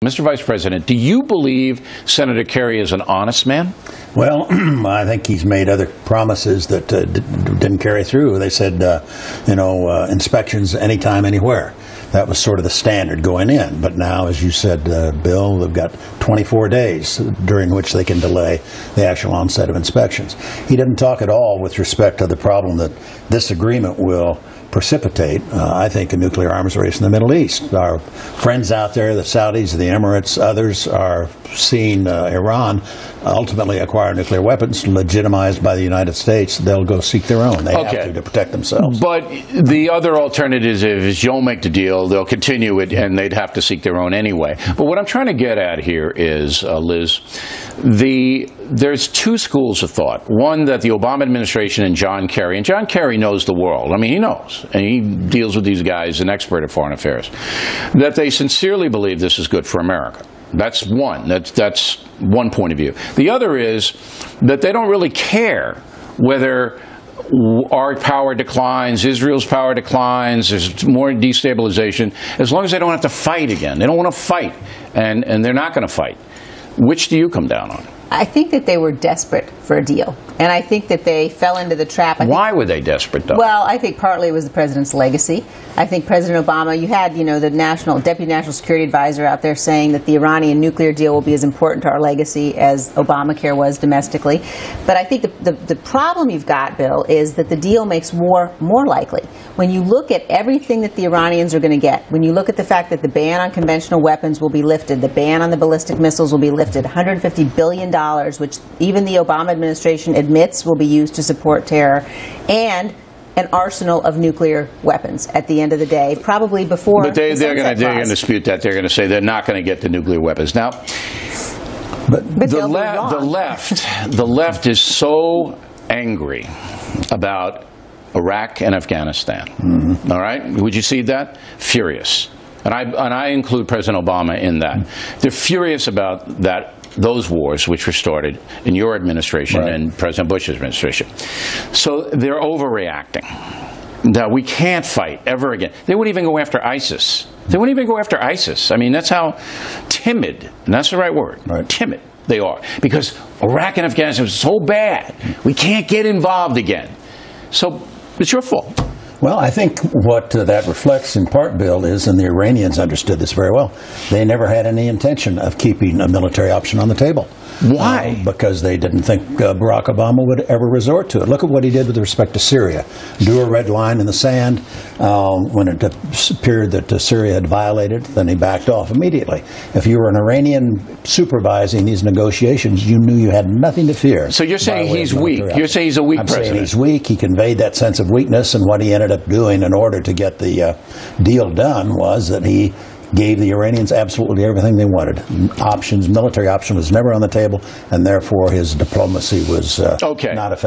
Mr. Vice President, do you believe Senator Kerry is an honest man? Well, I think he's made other promises that didn't carry through. They said, inspections anytime, anywhere. That was sort of the standard going in. But now, as you said, Bill, they've got 24 days during which they can delay the actual onset of inspections. He didn't talk at all with respect to the problem that this agreement will precipitate, I think, a nuclear arms race in the Middle East. Our friends out there, the Saudis, the Emirates, others, are seeing Iran ultimately acquire nuclear weapons legitimized by the United States. They'll go seek their own. They have to protect themselves. But the other alternative is you don't make the deal, they'll continue it, and they'd have to seek their own anyway. But what I'm trying to get at here is, Liz, there's two schools of thought. One, that the Obama administration and John Kerry knows the world. I mean, he knows, and he deals with these guys, an expert at foreign affairs, that they sincerely believe this is good for America. That's one. That's one point of view. The other is that they don't really care whether our power declines, Israel's power declines, there's more destabilization, as long as they don't have to fight again. They don't want to fight, and they're not going to fight. Which do you come down on? I think that they were desperate for a deal, and I think that they fell into the trap. Why were they desperate, though? Well, I think partly it was the president's legacy. I think President Obama, you had, the Deputy National Security Advisor out there saying that the Iranian nuclear deal will be as important to our legacy as Obamacare was domestically. But I think the problem you've got, Bill, is that the deal makes war more likely. When you look at everything that the Iranians are going to get, when you look at the fact that the ban on conventional weapons will be lifted, the ban on the ballistic missiles will be lifted, $150 billion, which even the Obama administration admits will be used to support terror, and an arsenal of nuclear weapons at the end of the day, probably before. But they're going to dispute that. They're going to say they're not going to get the nuclear weapons. Now, but the left is so angry about Iraq and Afghanistan. Mm-hmm. All right? Would you see that? Furious. And I include President Obama in that. Mm-hmm. They're furious about those wars which were started in your administration and President Bush's administration. So they're overreacting. That we can't fight ever again. They wouldn't even go after ISIS. They wouldn't even go after ISIS. I mean, that's how timid, and that's the right word, timid they are. Because Iraq and Afghanistan was so bad, we can't get involved again. So it's your fault. Well, I think what that reflects in part, Bill, is, and the Iranians understood this very well, they never had any intention of keeping a military option on the table. Why? Because they didn't think Barack Obama would ever resort to it. Look at what he did with respect to Syria. Drew a red line in the sand. When it appeared that Syria had violated, then he backed off immediately. If you were an Iranian supervising these negotiations, you knew you had nothing to fear. So you're saying he's weak. You're saying he's a weak president. I'm saying he's weak. He conveyed that sense of weakness, and what he ended up doing in order to get the deal done was that he gave the Iranians absolutely everything they wanted. Military option was never on the table, and therefore his diplomacy was not effective.